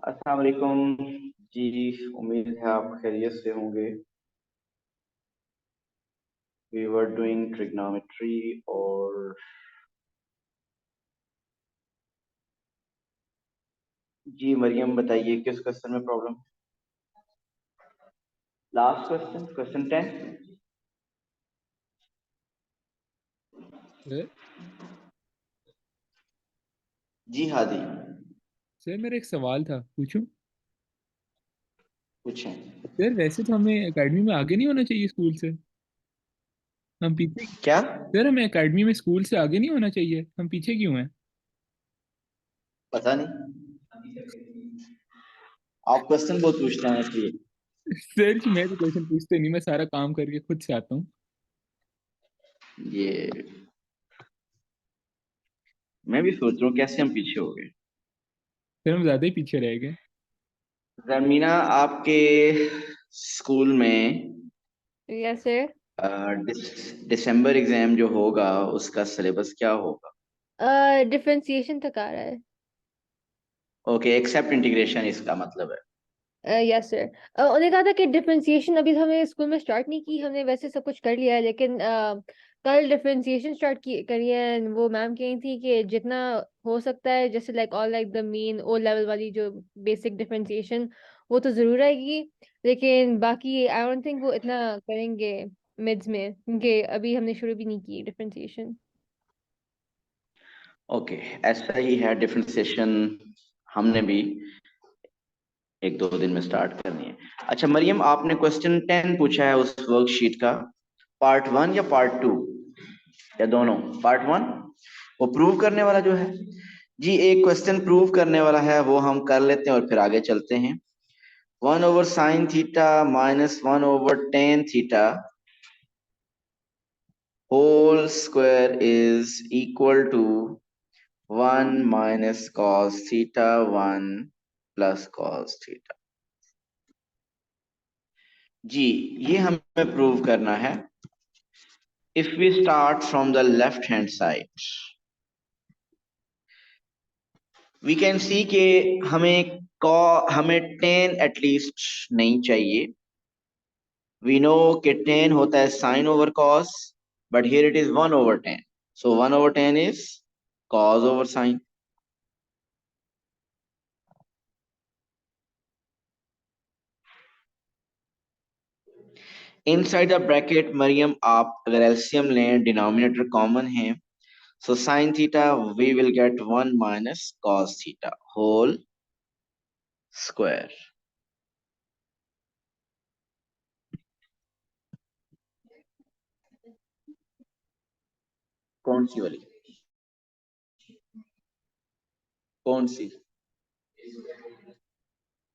अस्सलाम वालेकुम जी। उम्मीद है आप खैरियत से होंगे। वी वर डूइंग ट्रिग्नोमेट्री और जी मरियम बताइए किस क्वेश्चन में problem. Last question, question 10। Sir ji Hadi sir मेरा एक सवाल था, पूछूं? पूछें। सर वैसे तो हमें एकेडमी में आगे नहीं होना चाहिए स्कूल से। हम पीछे। क्या? सर हमें एकेडमी में स्कूल से आगे नहीं होना चाहिए, हम पीछे क्यों हैं? पता नहीं, आप क्वेश्चन बहुत पूछते हैं इसलिए। सर जी मैं तो क्वेश्चन पूछते नहीं, मैं सारा काम करके खुद से आता हूँ। ये मैं भी सोच रहा हूँ कैसे हम पीछे हो गए। सर हम ज्यादा ही पीछे रह गए। जमीना, आपके स्कूल में यस सर। दिसंबर एग्जाम जो होगा उसका सिलेबस क्या होगा? डिफरेंशिएशन तक आ रहा है। ओके, एक्सेप्ट इंटीग्रेशन इसका मतलब है। Yes sir. उन्होंने कहा था कि डिफरेंशिएशन अभी तो हमें स्कूल में स्टार्ट नहीं की, हमने वैसे सब कुछ कर लिया है, लेकिन कल डिफरेंशिएशन स्टार्ट की करी है। वो मैम कही थी कि जितना हो सकता है, जैसे like all like the main O level वाली जो बेसिक डिफरेंशिएशन, वो तो जरूर आएगी। लेकिन बाकी आई डोंट थिंक वो इतना करेंगे मिड्स में, क्योंकि अभी हमने शुरू भी नहीं की डिफरेंशिएशन। ओके, ऐसा ही है डिफरेंशिएशन। हमने भी एक दो दिन में स्टार्ट करनी है। अच्छा मरियम, आपने क्वेश्चन 10 पूछा है उस वर्कशीट का, पार्ट 1 या पार्ट 2 या दोनों? पार्ट 1 वो प्रूव करने वाला जो है। जी एक क्वेश्चन प्रूव करने वाला है, वो हम कर लेते हैं और फिर आगे चलते हैं। 1/sin theta minus 1/tan theta whole square is equal to 1 - cos θ 1 plus cos theta. जी ये हमें प्रूव करना है। If we start from the left hand side, we can see के हमें हमें टेन एटलीस्ट नहीं चाहिए। वी नो कि टेन होता है sine over cos, but here it is 1/10, so 1/10 is cos over sine. Inside the bracket Maryam, आप अगर एलसीएम लें, डिनोमिनेटर कॉमन है, so sin theta we will get 1 - cos theta whole square। कौन सी वाली? कौन सी?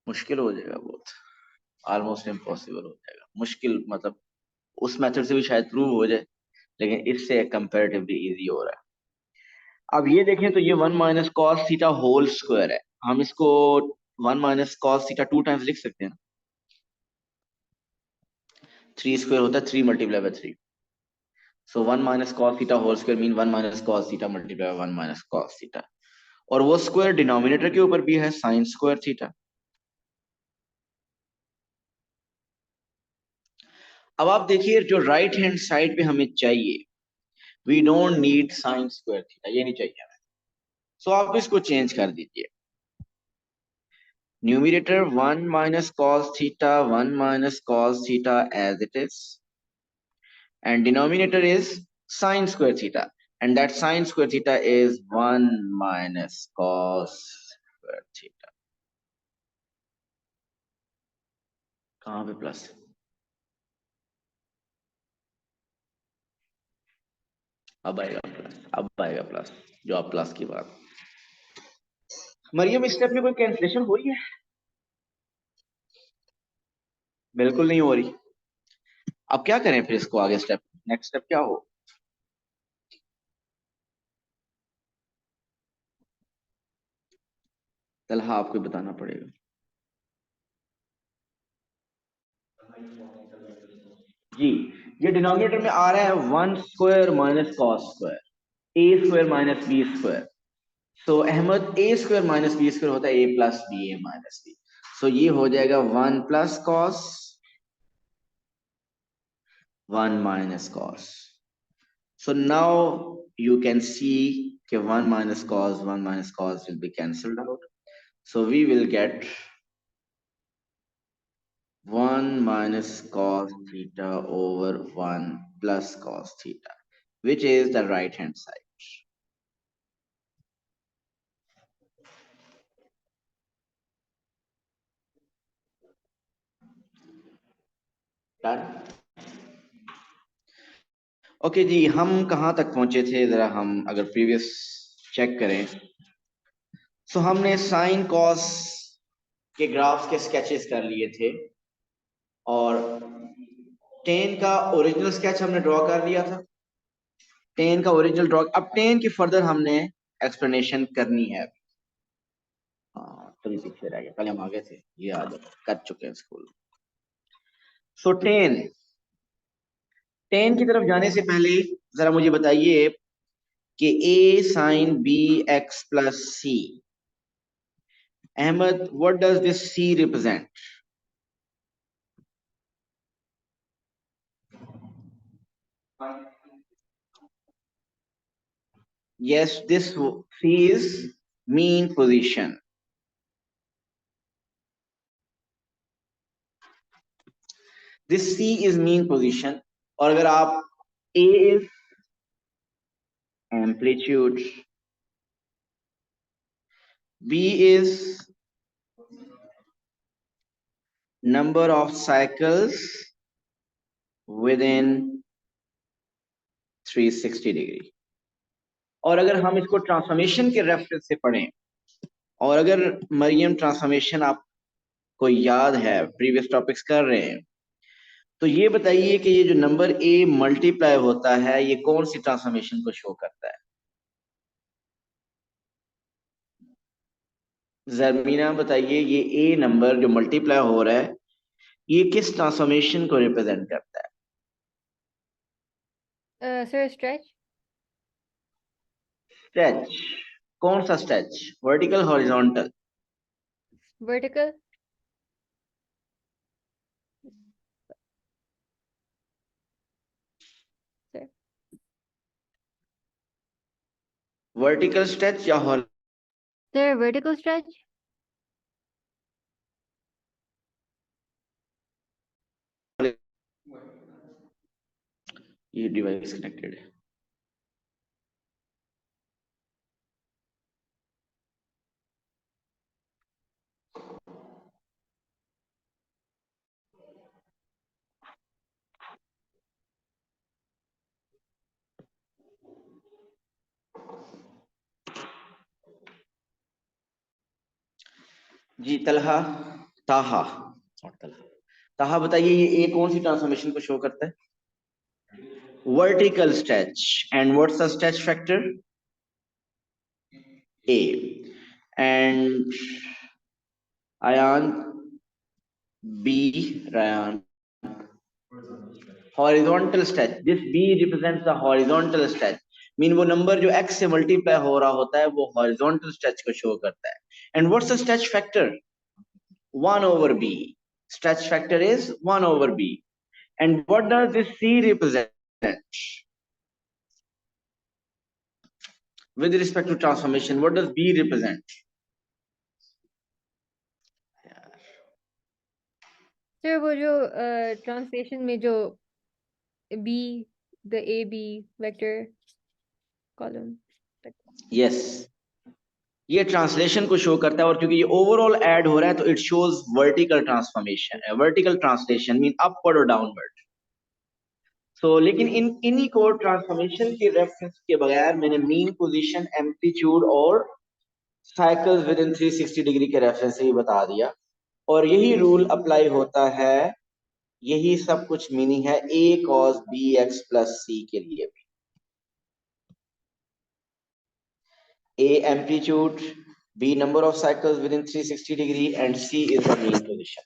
मुश्किल हो जाएगा बहुत, ऑलमोस्ट इम्पॉसिबल हो जाएगा। मुश्किल मतलब उस मेथड से भी शायद प्रूव हो जाए, लेकिन इससे कंपैरेटिवली इजी हो रहा है। अब ये देखें तो ये 1 - cos थीटा होल स्क्वायर है। हम इसको 1 - cos थीटा 2 टाइम्स लिख सकते हैं ना। 3 स्क्वायर होता है 3 × 3, so 1 - cos theta whole square mean 1 - cos theta × 1 - cos theta. और वो स्क्वायर डिनोमिनेटर के ऊपर भी है, साइन स्क्वायर थीटा। अब आप देखिए जो राइट हैंड साइड पे हमें चाहिए, we don't need sine square theta, ये नहीं चाहिए हमें। सो आप इसको चेंज कर दीजिए। Numerator 1 - cos theta 1 - cos theta as it is, and denominator is sine square theta, and that sine square theta is 1 - cos square theta। कहाँ पे प्लस? अब आएगा प्लस, अब आएगा प्लस, जो आप प्लस की बात। मरियम इस स्टेप में कोई कैंसिलेशन हो रही है? बिल्कुल नहीं हो रही। अब क्या करें फिर इसको आगे स्टेप, नेक्स्ट स्टेप क्या हो? तलहा आपको बताना पड़ेगा। जी ये डिनोमिनेटर में आ रहा है 1 square - cos square, a square - b square. तो अहमद ए स्क्वायर माइनस बी स्क्वायर होता है ए प्लस बी ए माइनस बी, सो ये हो जाएगा 1 plus cos 1 minus cos. So now you can see कि 1 minus cos will be cancelled out. So we will get 1 minus cos theta over 1 plus cos theta, which is the right hand side. Done? Okay जी, हम कहाँ तक पहुंचे थे, जरा हम अगर प्रीवियस चेक करें. सो हमने साइन कॉस के ग्राफ्स के स्केचेस कर लिए थे और टेन का ओरिजिनल स्केच हमने ड्रॉ कर लिया था. टेन का ओरिजिनल ड्रॉ, अब टेन की फर्दर हमने एक्सप्लेनेशन करनी है. हाँ, तभी पीछे रह गया, पहले हम आगे थे, ये आज कर चुके हैं स्कूल. सो टेन की तरफ जाने से पहले जरा मुझे बताइए कि A sine B X plus C. Ahmad, what does this C represent? Yes, this C is mean position. This C is mean position. और अगर आप A is amplitude, B is number of cycles within 360 degree. और अगर हम इसको transformation के reference से पढ़ें, और अगर मरियम ट्रांसफॉर्मेशन आपको याद है, प्रीवियस टॉपिक्स कर रहे हैं, तो ये बताइए कि ये जो नंबर A मल्टीप्लाई होता है, ये कौन सी ट्रांसफॉर्मेशन को शो करता है? जरमीना बताइए, ये A नंबर जो मल्टीप्लाई हो रहा है, ये किस ट्रांसफॉर्मेशन को रिप्रेजेंट करता है? Sir stretch. स्ट्रेच. कौन सा stretch? Vertical, horizontal? Vertical. Sir vertical stretch या सर वर्टिकल स्ट्रेच. ये डिवाइस कनेक्टेड है. जी तलहा, ताहा, ताहा बताइए, ये ए कौन सी ट्रांसफॉर्मेशन को शो करता है? Vertical stretch. And what's the stretch factor? A. And Ayaan B, Rayan, horizontal stretch. This B represents the horizontal stretch. Mean वो नंबर जो x से मल्टीप्लाई हो रहा होता है, वो horizontal stretch को शो करता है. And what's the stretch factor? 1 over B. Stretch factor is 1 over B. And what does this C represent? With respect to transformation, what does B represent? Sir वो जो ट्रांसलेशन में जो B, the AB vector column. Yes. ये translation को show करता है, और क्योंकि ये ओवरऑल ऐड हो रहा है, तो it shows vertical transformation, vertical translation mean upward और डाउनवर्ड. सो लेकिन इन्हीं को ट्रांसफॉर्मेशन के रेफरेंस के बगैर मैंने मीन पोजीशन, एम्पलीट्यूड और साइकिल्स विद इन 360 डिग्री के रेफरेंस से ही बता दिया. और यही रूल अप्लाई होता है, यही सब कुछ मीनिंग है a cos bx plus c के लिए भी. a amplitude, b number of cycles within 360 degree, and c is the mean position.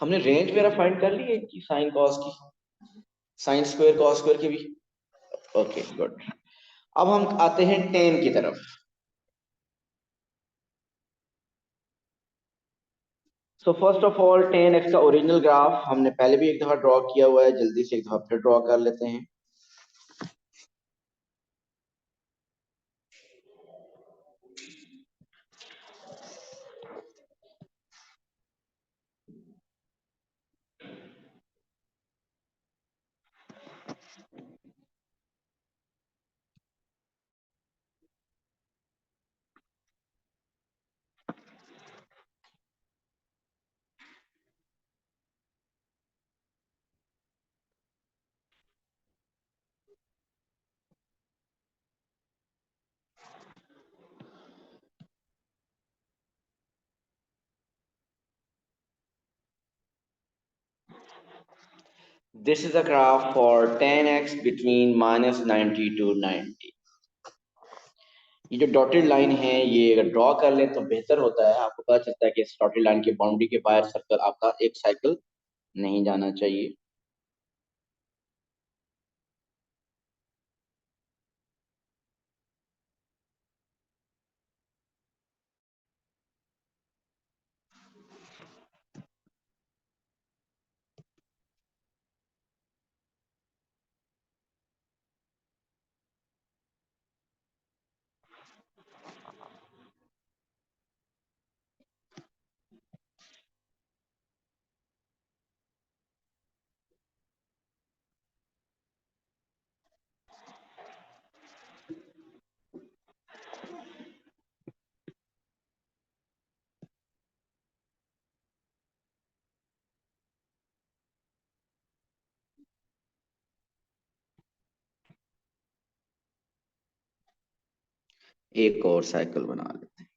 हमने रेंज वगैरह फाइंड कर ली है कि साइन कॉस की, साइन स्क्वायर कॉस स्क्वायर की भी. Okay good. अब हम आते हैं 10 की तरफ। So first of all 10x का ओरिजिनल ग्राफ हमने पहले भी एक दफा ड्रॉ किया हुआ है, जल्दी से एक दफा फिर ड्रॉ कर लेते हैं। This is a graph for 10x between -90 to 90। ये जो डॉटेड लाइन है ये अगर ड्रॉ कर लें तो बेहतर होता है, आपको पता चलता है कि इस डॉटेड लाइन की बाउंड्री के बाहर सर्कल आपका एक साइकिल नहीं जाना चाहिए। एक और साइकिल बना लेते हैं।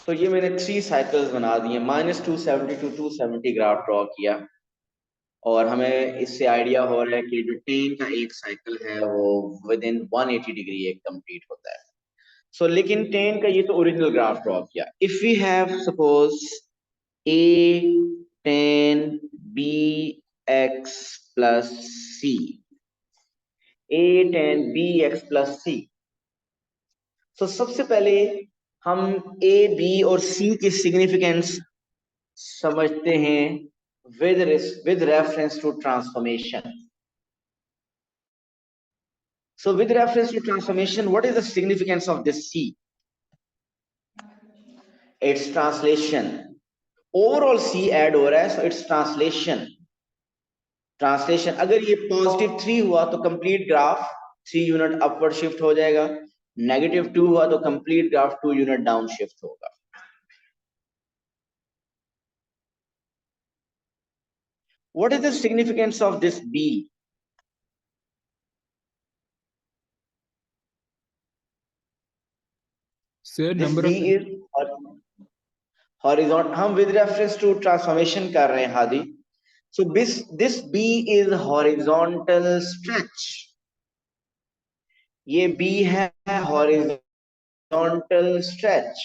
तो ये मैंने 3 साइकिल्स बना दिए, -270 टू 270 ग्राफ ड्रॉ किया, और हमें इससे आइडिया हो रहा है कि जो 10 का एक साइकिल है वो विद इन 180 डिग्री एक कंप्लीट होता है। सो लेकिन 10 का ये तो ओरिजिनल ग्राफ ड्रॉ किया। If we have suppose a 10 b x plus c, a 10 b x plus c। तो सबसे पहले हम a b और c की सिग्निफिकेंस समझते हैं with reference to transformation। So with reference to transformation, what is the significance of this C? Its translation. Overall C add हो रहा है, so its translation. Translation अगर ये पॉजिटिव 3 हुआ तो complete graph 3 unit upward shift हो जाएगा, negative 2 हुआ तो complete graph 2 unit down shift होगा। What is the significance of this B? Sir This number B of is horizontal, हम with reference to transformation कर रहे हैं Hadi. So this B is horizontal stretch। ये B है horizontal stretch।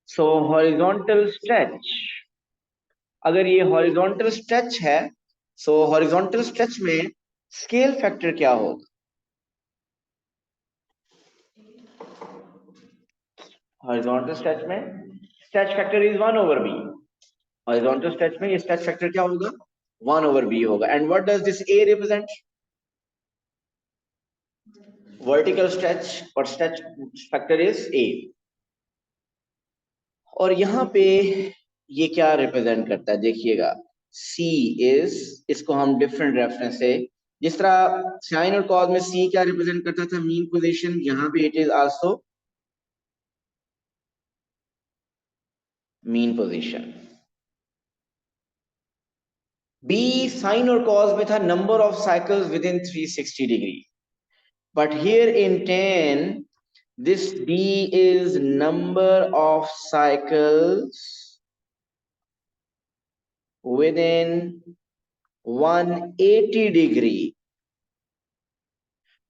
So horizontal stretch, अगर ये horizontal stretch है, so horizontal stretch में scale factor क्या होगा? Horizontal stretch में stretch factor is 1 over B। Horizontal stretch में ये stretch factor क्या होगा? 1 over B होगा। And what does this A represent? Vertical stretch, और stretch factor is A। और यहाँ पे ये क्या रिप्रेजेंट करता है देखिएगा, C is, इसको हम डिफरेंट रेफरेंस से, जिस तरह साइन और कॉज में C क्या रिप्रेजेंट करता था, मीन पोजीशन, यहाँ पे it is also mean position. B sine और कॉज में था number of cycles within 360 degree, but here in 10 this B is number of cycles within 180 degree,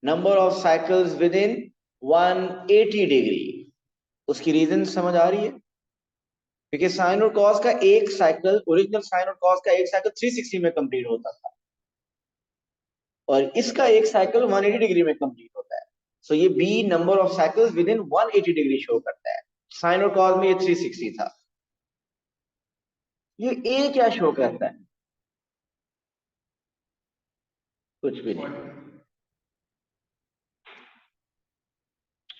number of cycles within 180 degree. उसकी reason समझ आ रही है? क्योंकि sign और cos का एक साइकिल, ओरिजिनल साइन और कॉस का एक साइकिल 360 में कंप्लीट होता था, और इसका एक साइकिल 180 डिग्री में कंप्लीट होता है। सो ये B number of cycles within 180 degree show करता है। साइन और कॉस में ये 360 था। ये ए क्या शो करता है? कुछ भी नहीं।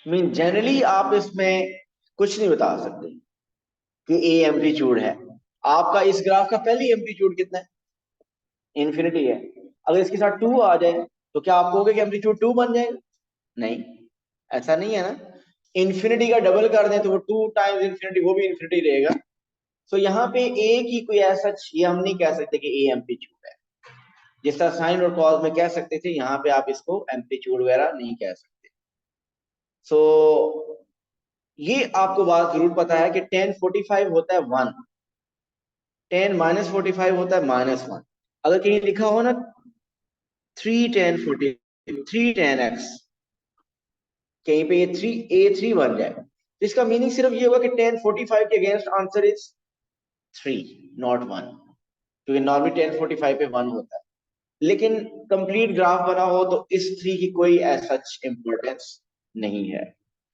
मीन जनरली आप इसमें कुछ नहीं बता सकते कि ए एम्पलीट्यूड है। आपका इस ग्राफ का पहली एम्पलीट्यूड कितना है? इन्फिनिटी है। अगर इसके साथ 2 आ जाए तो क्या आप कहोगे कि एम्पलीट्यूड 2 बन जाएगा? नहीं, ऐसा नहीं है ना। इन्फिनिटी का डबल कर दें तो वो 2 टाइम्स इन्फिनिटी, वो भी इन्फिनिटी रहेगा। सो यहाँ पे ए की कोई ऐसा ये हम नहीं कह सकते कि ए एम्पलीट्यूड है। जिस तरह साइन और कॉस में कह सकते थे, यहाँ पे आप इसको एम्पलीट्यूड वगैरह नहीं कह सकते। सो ये आपको बात जरूर पता है कि 1045 होता है 1, 10 माइनस 45 होता है -1। अगर कहीं लिखा हो ना 3 10 40 3 10x, कहीं पे ये 3 बन जाए तो इसका मीनिंग सिर्फ ये होगा कि 1045 के अगेंस्ट आंसर इज 3 नॉट 1, क्योंकि नॉर्मली 1045 पे 1 होता है। लेकिन कंप्लीट ग्राफ बना हो तो इस 3 की कोई ऐसा इंपॉर्टेंस नहीं है।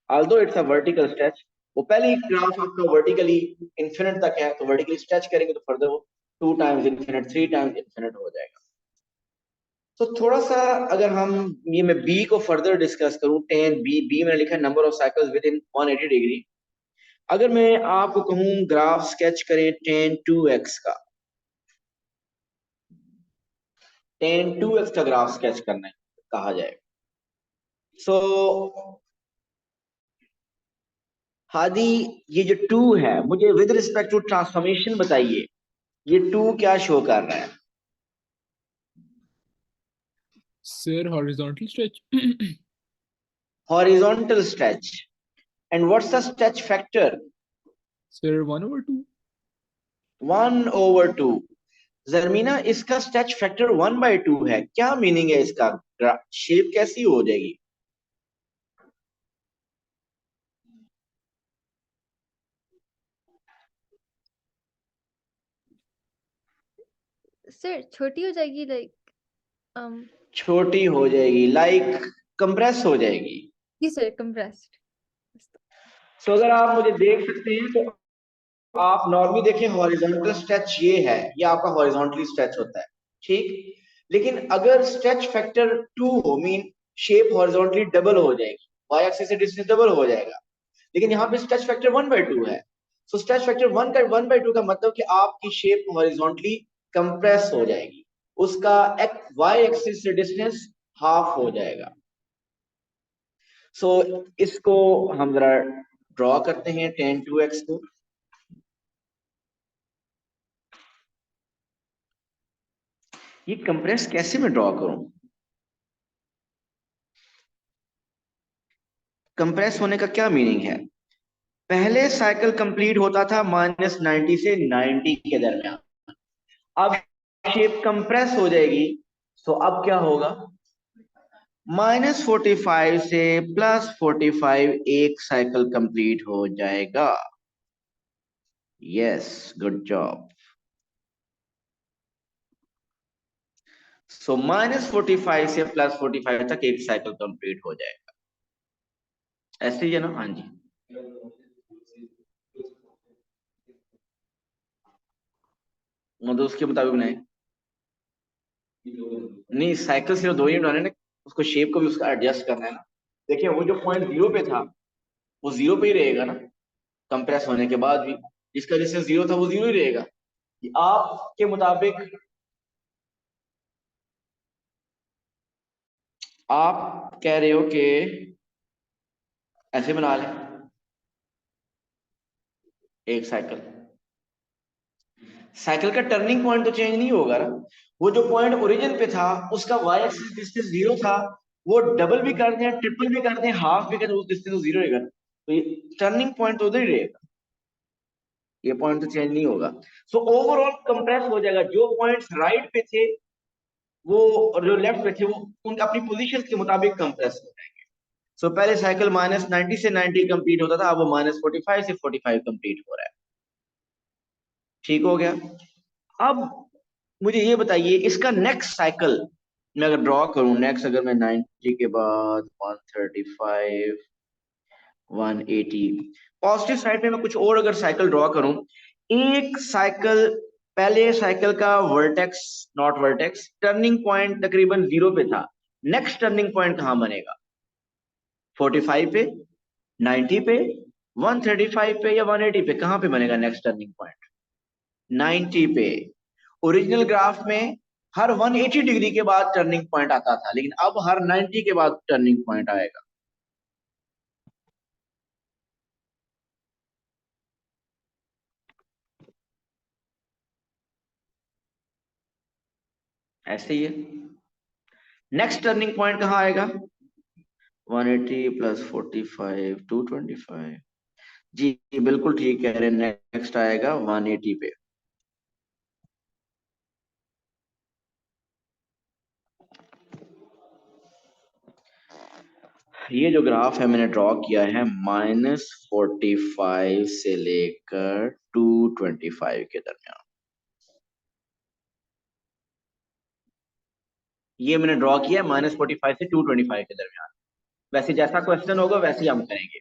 Although it's a vertical stretch, वो पहली ग्राफ आपका वर्टिकली इंफिनिट तक है, तो वर्टिकली स्ट्रेच करेंगे तो फर्दर वो 2 टाइम्स इंफिनिट 3 टाइम्स इंफिनिट हो जाएगा। तो थोड़ा सा अगर हम ये मैं बी को फर्दर डिस्कस करूं, 10 बी मैंने लिखा है number of cycles within 180 degree. अगर मैं आपको कहूं ग्राफ स्केच करें 10 2x का, 10 2x का ग्राफ स्केच करना है कहा जाए। सो हादी, ये जो 2 है, मुझे विद रिस्पेक्ट टू ट्रांसफॉर्मेशन बताइए, ये 2 क्या शो कर रहा है? Sir horizontal stretch. Horizontal stretch. And what's the stretch factor? Sir 1/2। 1/2। जरमीना, इसका स्ट्रेच फैक्टर 1/2 है, क्या मीनिंग है इसका? शेप कैसी हो जाएगी? सर छोटी हो जाएगी, लाइक छोटी हो जाएगी, लाइक कंप्रेस हो जाएगी। जी सर, कंप्रेस्ड। सो अगर आप मुझे देख सकते हैं तो आप नॉर्मली देखें, हॉरिजॉन्टल स्ट्रेच ये है, ये आपका हॉरिजॉन्टली स्ट्रेच होता है, ठीक। लेकिन अगर स्ट्रेच फैक्टर 2 हो, मीन शेप हॉरिजॉन्टली डबल हो जाएगी, वाई एक्सिस से डिस्टेंस डबल हो जाएगा। लेकिन यहाँ पे स्ट्रेच फैक्टर 1/2 है। सो स्ट्रेच फैक्टर 1/2 का मतलब कि आपकी शेप हॉरिजॉन्टली कंप्रेस हो जाएगी, उसका वाई एक्सिस से डिस्टेंस हाफ हो जाएगा। सो इसको हम जरा ड्रॉ करते हैं 10 2x को। ये कंप्रेस कैसे मैं ड्रॉ करूं? कंप्रेस होने का क्या मीनिंग है? पहले साइकिल कंप्लीट होता था -90 से 90 के दरमियान, अब शेप कंप्रेस हो जाएगी, तो अब क्या होगा? -45 से +45 एक साइकिल कंप्लीट हो जाएगा। Yes, good job. सो -45 से +45 तक एक साइकिल कंप्लीट हो जाएगा। ऐसे ही है ना? हाँ जी। मतलब उसके मुताबिक बनाए नहीं, साइकिल सिर्फ 2 ही बनाने ना, उसको शेप को भी उसका एडजस्ट करना है ना। देखिए वो जो पॉइंट 0 पे था वो 0 पे ही रहेगा ना, कंप्रेस होने के बाद भी। जिसका डिस्टेंस 0 था वो 0 ही रहेगा। आपके मुताबिक आप कह रहे हो कि ऐसे बना लें एक साइकिल, साइकिल का टर्निंग पॉइंट तो चेंज नहीं होगा ना। वो जो पॉइंट ओरिजिन पे था उसका वाई एक्सिस डिस्टेंस 0 था, वो डबल भी कर दें, ट्रिपल भी कर दें, हाफ भी कर दें, उस डिस्टेंस तो 0 रहेगा। तो ये टर्निंग पॉइंट तो उधर ही रहेगा, ये पॉइंट तो चेंज नहीं होगा। सो ओवरऑल कंप्रेस हो जाएगा। जो पॉइंट्स राइट पे थे वो, और जो लेफ्ट पे थे वो, उनके अपनी पोजीशंस के मुताबिक कंप्रेस हो जाएंगे। सो पहले साइकिल -90 से 90 कंप्लीट होता था, अब वो -45 से 45 कंप्लीट हो रहा है। ठीक हो गया। अब मुझे ये बताइए, इसका नेक्स्ट साइकिल मैं अगर ड्रॉ करूं, नेक्स्ट अगर मैं 90 के बाद 135 180 पॉजिटिव साइड में मैं कुछ और अगर साइकिल ड्रॉ करूं, एक साइकिल पहले साइकिल का vertex not vertex turning point तकरीबन 0 पे था, नेक्स्ट टर्निंग पॉइंट कहां बनेगा? 45 पे, 90 पे, 135 पे या 180 पे? कहां पे बनेगा नेक्स्ट टर्निंग पॉइंट? 90 पे। ओरिजिनल ग्राफ में हर 180 डिग्री के बाद टर्निंग पॉइंट आता था, लेकिन अब हर 90 के बाद टर्निंग पॉइंट आएगा। ऐसे ही है। नेक्स्ट टर्निंग पॉइंट कहां आएगा? 180 प्लस 45 225। जी बिल्कुल ठीक कह रहे हैं, नेक्स्ट आएगा 180 पे। ये जो ग्राफ है मैंने ड्रॉ किया है -45 से लेकर 225 के दरमियान। ये मैंने ड्रॉ किया है -45 से 225 के दरमियान। वैसे जैसा क्वेश्चन होगा वैसे ही हम करेंगे,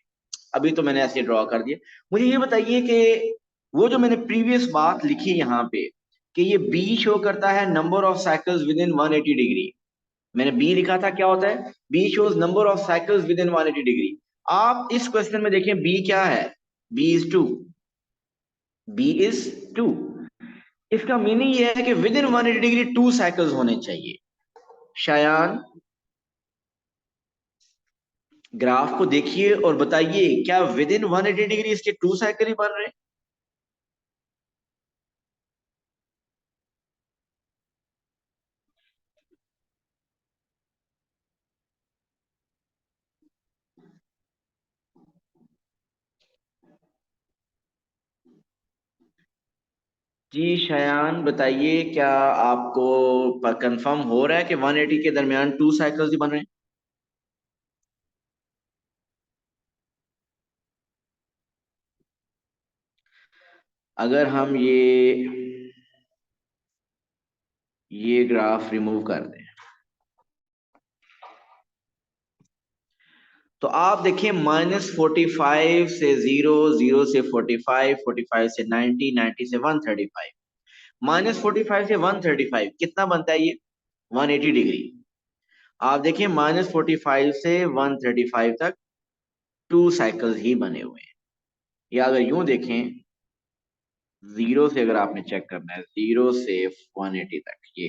अभी तो मैंने ऐसे ड्रॉ कर दिया। मुझे ये बताइए कि वो जो मैंने प्रीवियस बात लिखी यहाँ पे कि ये बी शो करता है number of cycles within 180 degree, मैंने बी लिखा था, क्या होता है? B shows number of cycles within 180 degree. आप इस क्वेश्चन में देखें बी क्या है? B is 2। B is 2। इसका मीनिंग ये है कि विद इन 180 डिग्री 2 साइकिल्स होने चाहिए। शायान ग्राफ को देखिए और बताइए क्या विद इन 180 डिग्री इसके 2 साइकिल ही बन रहे हैं? जी शयान बताइए, क्या आपको कंफर्म हो रहा है कि 180 के दरमियान 2 साइकिल्स ही बन रहे हैं? अगर हम ये ग्राफ रिमूव कर दें तो आप देखिए -45 से 0, 0 से 45, 45 से 90, 90 से 135। -45 से 135 कितना बनता है ये? 180 डिग्री। आप देखिए -45 से 135 तक 2 साइकिल्स ही बने हुए हैं। या अगर यूं देखें, 0 से अगर आपने चेक करना है, 0 से 180 तक, ये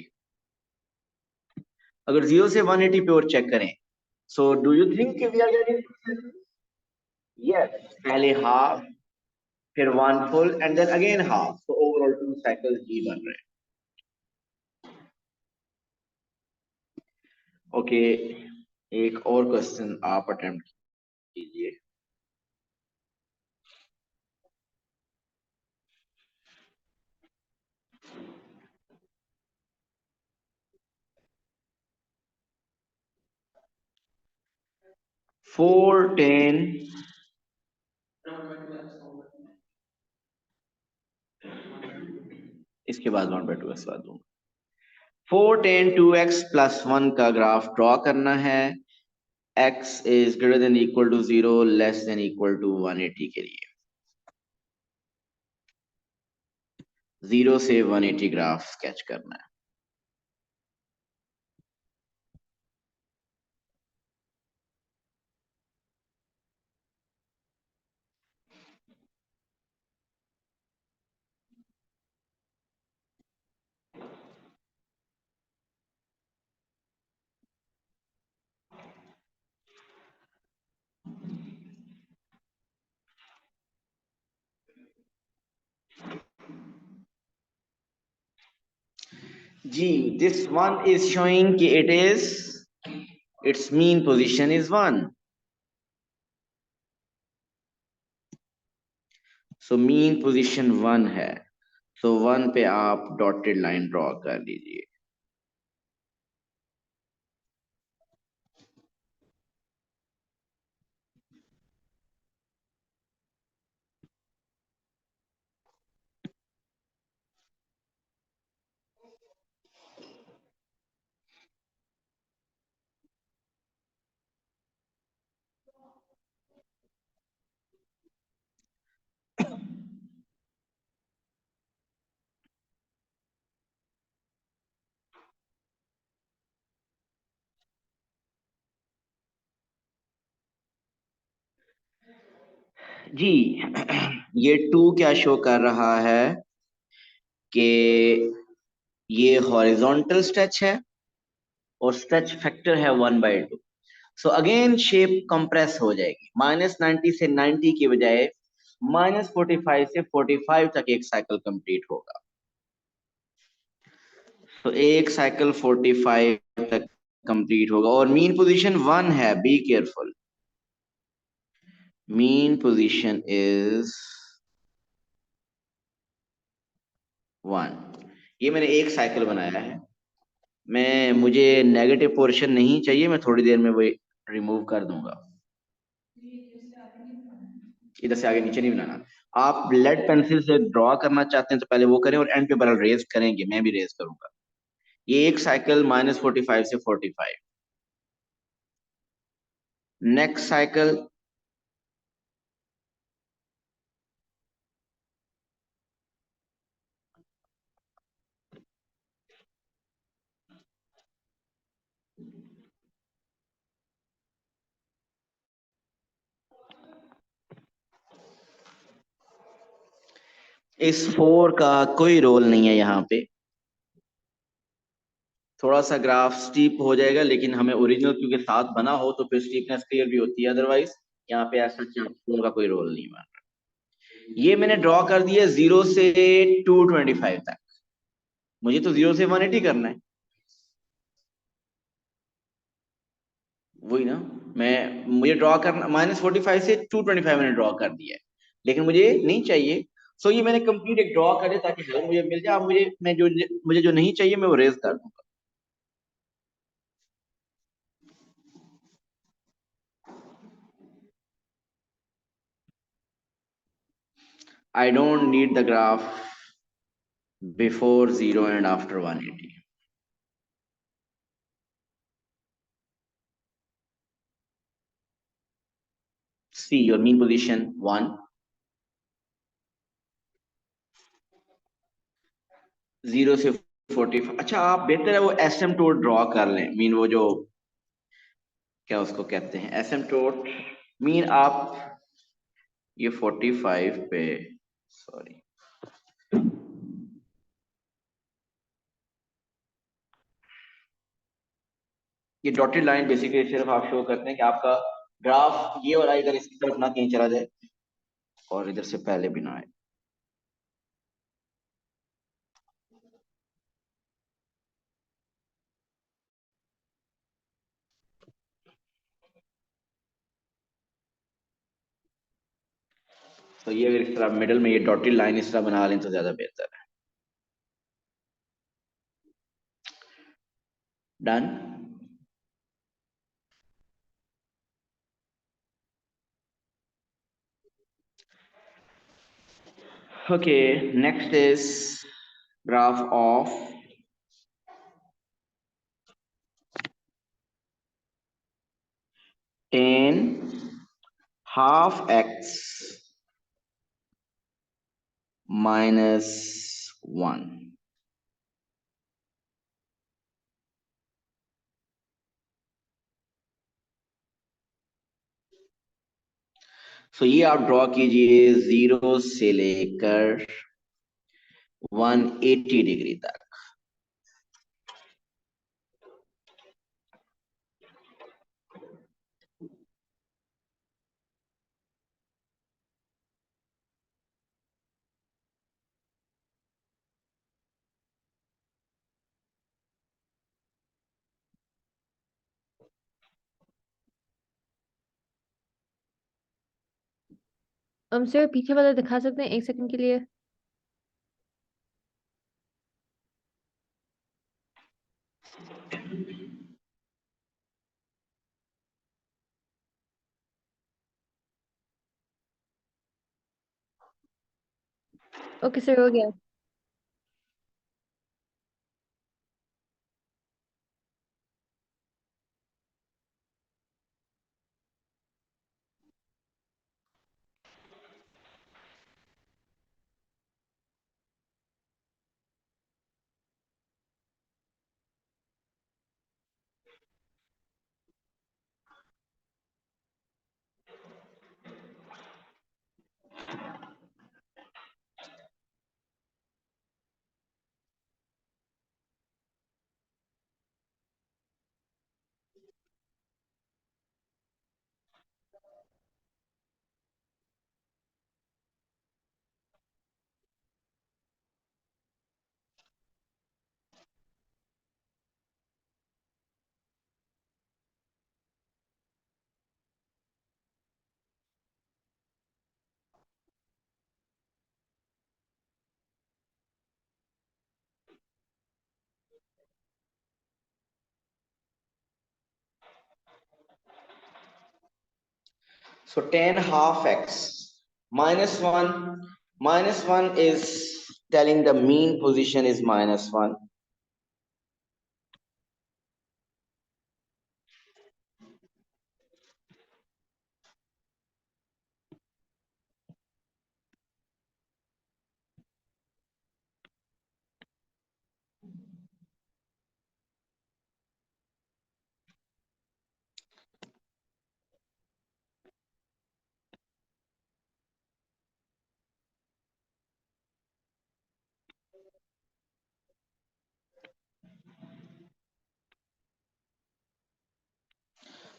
अगर 0 से 180 पे और चेक करें, so do you think we are getting? Yes, पहले हाफ, फिर 1 full and then again half, तो ओवरऑल 2 साइकिल्स ही बन रहे हैं। ओके, एक और क्वेश्चन आप अटेम्प्ट कीजिए। फोर टेन इसके बाद 1/2 इसके बाद दूंगा। 4 10 2x प्लस 1 का ग्राफ ड्रॉ करना है। x is greater than equal to 0 less than equal to 180 के लिए। 0 से 180 ग्राफ स्केच करना है। जी दिस वन इज शोइंग कि it is it's mean position is 1। So mean position 1 है, सो 1 पे आप डॉटेड लाइन ड्रॉ कर दीजिए। जी ये 2 क्या शो कर रहा है कि ये हॉरिजॉन्टल स्ट्रेच है और स्ट्रेच फैक्टर है 1/2। सो अगेन शेप कंप्रेस हो जाएगी, -90 से 90 की बजाय -45 से 45 तक एक साइकिल कंप्लीट होगा। तो एक साइकिल 45 तक कंप्लीट होगा और मीन पोजीशन 1 है, be careful. Mean position is 1। ये मैंने एक साइकिल बनाया है। मुझे नेगेटिव पोर्शन नहीं चाहिए, मैं थोड़ी देर में वो रिमूव कर दूंगा। इधर से आगे नीचे नहीं बनाना। आप लेड पेंसिल से ड्रॉ करना चाहते हैं तो पहले वो करें और एंड पे बरल रेज करेंगे, मैं भी रेज करूंगा। ये एक साइकिल -45 से 45। नेक्स्ट साइकिल इस 4 का कोई रोल नहीं है यहाँ पे। थोड़ा सा ग्राफ स्टीप हो जाएगा, लेकिन हमें ओरिजिनल क्योंकि साथ बना हो तो फिर स्टीपनेस क्लियर भी होती है, अदरवाइज यहाँ पे ऐसा 4 का कोई रोल नहीं बना। ये मैंने ड्रॉ कर दिया 0 से 225 तक। मुझे तो 0 से 180 करना है, वही ना। मुझे ड्रॉ करना -45 से 225 मैंने ड्रॉ कर दिया है, लेकिन मुझे नहीं चाहिए। सो ये मैंने कंप्लीट एक ड्रॉ कर दिया ताकि हेल्प मुझे मिल जाए। अब मुझे जो नहीं चाहिए मैं वो रेज कर दूंगा। I don't need the graph before 0 and after 180। See your mean position 1, 0 से 45। अच्छा, आप बेहतर है वो एसिम्पटोट ड्रॉ कर लें। मीन वो जो क्या उसको कहते हैं, एसिम्पटोट। मीन आप ये 45 पे, सॉरी, ये डॉटेड लाइन बेसिकली सिर्फ आप शो करते हैं कि आपका ग्राफ ये वाला इधर इसकी तरफ ना कहीं चला जाए और इधर से पहले भी ना आए। तो ये अगर इस तरह मिडल में ये डॉटेड लाइन इस तरह बना लें तो ज्यादा बेहतर है। Done. Okay, next is graph of tan half x -1। सो ये आप ड्रॉ कीजिए 0 से लेकर 180 डिग्री तक। हम सर पीछे वाला दिखा सकते हैं 1 सेकंड के लिए? ओके सर, हो गया। So 10 half x minus 1. Minus 1 is telling the mean position is minus 1.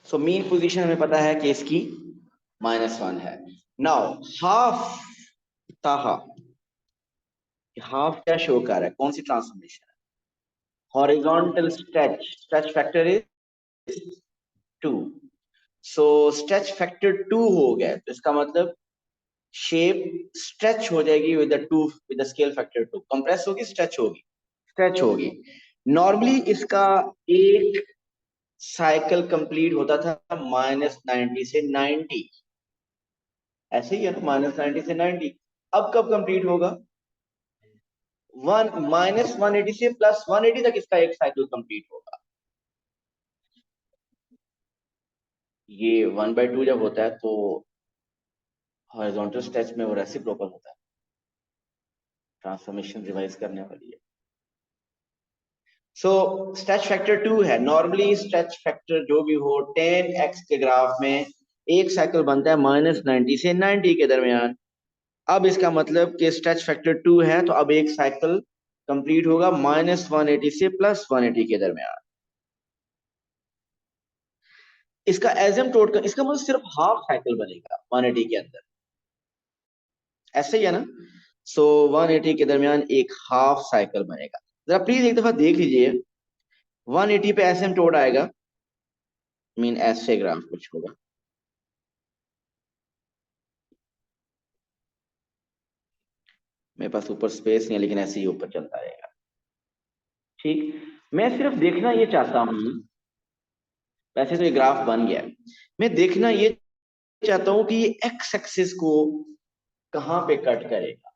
So mean position हमें पता है कि इसकी -1 है। नाउ हाफ ताहा, हाफ क्या शो कर रहा है, कौन सी ट्रांसफॉर्मेशन है? Horizontal stretch factor is 2। So stretch factor 2 हो गया, तो इसका मतलब शेप स्ट्रेच हो जाएगी with the scale factor 2। Compress होगी, स्ट्रेच होगी, स्ट्रेच होगी। नॉर्मली इसका एक साइकिल कंप्लीट होता था -90 से 90, ऐसे ही है ना, -90 से 90। अब कब कंप्लीट होगा? -180 से +180 तक इसका एक साइकिल कंप्लीट होगा। ये 1/2 जब होता है तो हॉरिजॉन्टल स्ट्रेच में वो रेसिप्रोकल होता है। ट्रांसफॉर्मेशन रिवाइज करने वाली है। सो स्ट्रेच फैक्टर 2 है। नॉर्मली स्ट्रेच फैक्टर जो भी हो 10x के ग्राफ में एक साइकिल बनता है -90 से 90 के दरमियान। अब इसका मतलब कि स्ट्रेच फैक्टर 2 है, तो अब एक साइकिल कंप्लीट होगा -180 से +180 के दरमियान। इसका एसिम्पटोट का, इसका मतलब सिर्फ हाफ साइकिल बनेगा 180 के अंदर, ऐसे ही है ना। सो 180 के दरमियान एक हाफ साइकिल बनेगा। जरा प्लीज एक दफा देख लीजिए, 180 पे एसिम्पटोट आएगा, मीन ऐसे ग्राफ कुछ होगा। मेरे पास ऊपर स्पेस नहीं है, लेकिन ऐसे ही ऊपर चलता रहेगा। ठीक, मैं सिर्फ देखना ये चाहता हूं, वैसे तो ये ग्राफ बन गया है, मैं देखना ये चाहता हूं कि ये एक्स एक्सिस को कहां पे कट करेगा।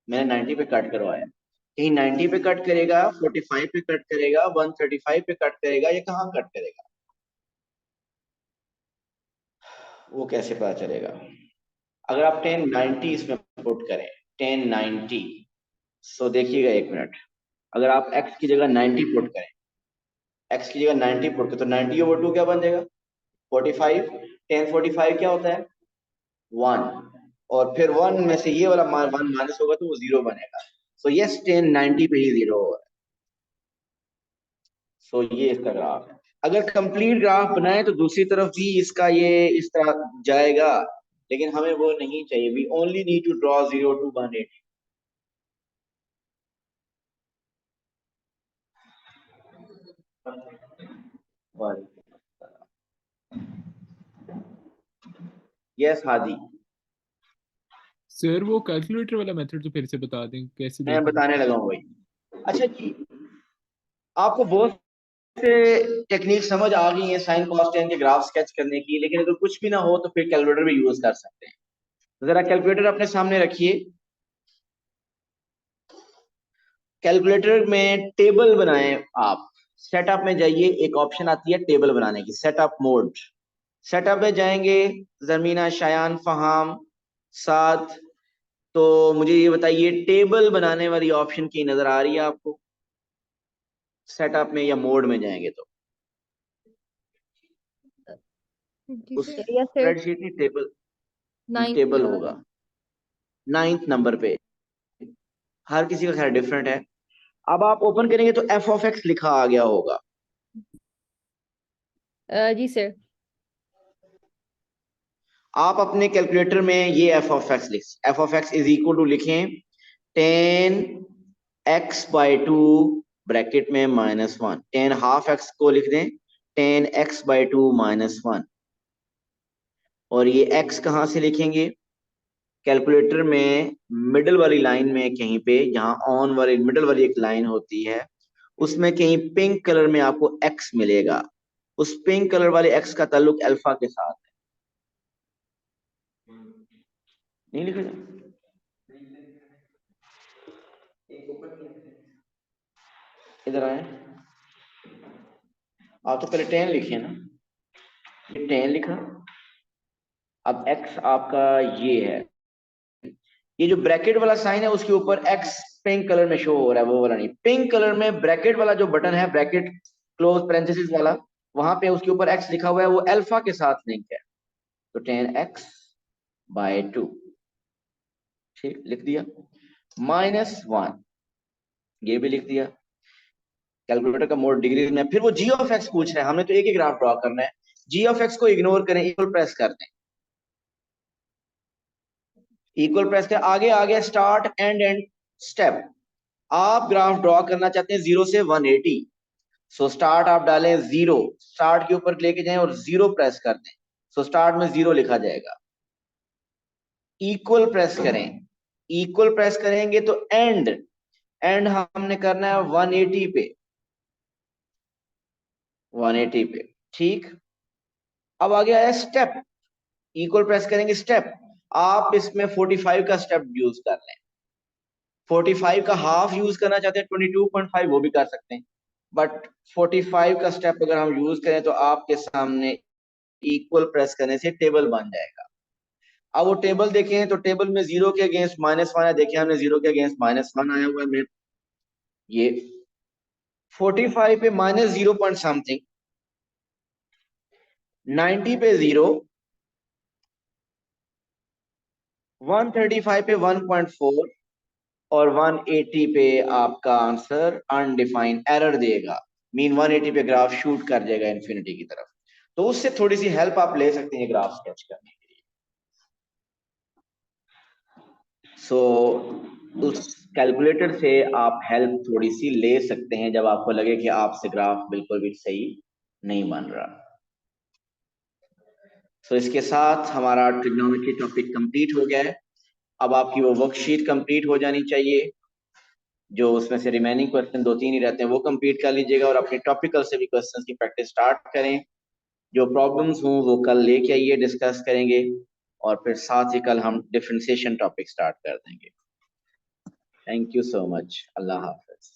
मैंने 90 पे कट करवाया, कहीं 90 पे कट करेगा, 45 पे कट करेगा, 135 पे कट करेगा, ये कहां कट करेगा, वो कैसे पता चलेगा? अगर आप 1090 इसमें पुट करें, 1090, सो देखिएगा एक मिनट, अगर आप x की जगह 90 पुट करें, x की जगह 90 पुट करें, तो 90/2 क्या बन जाएगा? 45। 1045 क्या होता है? 1। और फिर 1 में से ये वाला 1 माइनस होगा तो वो 0 बनेगा। सो यस, 1090 पे ही 0 होगा। सो ये इसका ग्राफ है। अगर कंप्लीट ग्राफ बनाए तो दूसरी तरफ भी इसका ये इस तरह जाएगा, लेकिन हमें वो नहीं चाहिए। We only need to draw 0 to 180। Yes Hadi, sir वो कैलकुलेटर वाला मेथड तो फिर से बता दें कैसे मैं देखें। बताने लगा हूँ भाई। अच्छा जी, आपको बहुत से टेक्निक समझ आ गई है साइन कॉस टेन के ग्राफ स्केच करने की, लेकिन अगर कुछ भी ना हो तो फिर कैलकुलेटर भी यूज कर सकते हैं। जरा कैलकुलेटर अपने सामने रखिए। कैलकुलेटर में टेबल बनाएं आप। सेटअप में जाइए, एक ऑप्शन आती है टेबल बनाने की, सेटअप मोड। सेटअप में जाएंगे, जमीना, शायान, फहाम, साथ। तो मुझे ये बताइए, टेबल बनाने वाली ऑप्शन की नजर आ रही है आपको? सेटअप में या मोड में जाएंगे तो जी उस सर, यस सर, स्प्रेडशीट में टेबल, 9th टेबल नंबर। होगा 9th नंबर पे। हर किसी का खैर डिफरेंट है। अब आप ओपन करेंगे तो एफ ऑफ एक्स लिखा आ गया होगा। जी सर। आप अपने कैलकुलेटर में ये F of X is equal to लिखें 10x/2 ब्रैकेट में -1। 10 हाफ एक्स को लिख दें 10x/2 -1। और ये x कहां से लिखेंगे? कैलकुलेटर में मिडल वाली लाइन में कहीं पे, जहां ऑन वाली मिडल वाली एक लाइन होती है, उसमें कहीं पिंक कलर में आपको x मिलेगा। उस पिंक कलर वाले x का ताल्लुक अल्फा के साथ है। नहीं लिखा था? इधर आए, आप तो पहले 10 लिखे ना, ये 10 लिखा। अब x आपका ये है, ये जो ब्रैकेट वाला साइन है उसके ऊपर x पिंक कलर में शो हो रहा है, वो वाला नहीं, पिंक कलर में ब्रैकेट वाला जो बटन है, ब्रैकेट क्लोज पैरेंथेसिस वाला, वहां पे उसके ऊपर x लिखा हुआ है, वो अल्फा के साथ लिंक है, तो 10x/2, ठीक, लिख दिया। -1, ये भी लिख दिया। कैलकुलेटर का मोड डिग्री में, फिर वो g ऑफ x पूछ रहा है, हमने तो एक ही ग्राफ ड्रॉ करना है, g ऑफ x को इग्नोर करें, इक्वल प्रेस कर दें, इक्वल प्रेस के आगे आगे स्टार्ट एंड स्टेप। आप ग्राफ ड्रॉ करना चाहते हैं 0 से 180, सो स्टार्ट आप डालें 0, स्टार्ट के ऊपर लेके जाएं और 0 प्रेस कर दें, सो स्टार्ट में 0 लिखा जाएगा। इक्वल प्रेस करें, इक्वल प्रेस करेंगे तो एंड, एंड हमने करना है 180 पे, 180 पे, ठीक। अब आगे आया स्टेप, इक्वल प्रेस करेंगे स्टेप, आप इसमें 45 का स्टेप यूज कर लें, 45 का हाफ यूज करना चाहते हैं 22.5 वो भी कर सकते हैं, बट 45 का स्टेप अगर हम यूज करें तो आपके सामने इक्वल प्रेस करने से टेबल बन जाएगा। अब वो टेबल देखें तो टेबल में 0 के अगेंस्ट -1 है, देखिए हमने 0 के अगेंस्ट -1 आया हुआ है, ये 45 पे -0 पॉइंट समथिंग, 90 पे 0, 135 पे 1.4 और 180 पे आपका आंसर अनडिफाइंड एरर देगा, मीन 180 पे ग्राफ शूट कर जाएगा इन्फिनिटी की तरफ। तो उससे थोड़ी सी हेल्प आप ले सकते हैं ग्राफ स्केच करने के लिए। सो उस कैलकुलेटर से आप हेल्प थोड़ी सी ले सकते हैं जब आपको लगे कि आपसे ग्राफ बिल्कुल भी सही नहीं बन रहा। सो इसके साथ हमारा ट्रिग्नोमेट्री टॉपिक कंप्लीट हो गया है। अब आपकी वो वर्कशीट कंप्लीट हो जानी चाहिए, जो उसमें से रिमेनिंग क्वेश्चन 2-3 ही रहते हैं वो कंप्लीट कर लीजिएगा, और अपने टॉपिकल से भी क्वेश्चंस की प्रैक्टिस स्टार्ट करें। जो प्रॉब्लम्स हों वो कल लेके आइए, डिस्कस करेंगे, और फिर साथ ही कल हम डिफरेंशिएशन टॉपिक स्टार्ट कर देंगे। Thank you so much, Allah Hafiz.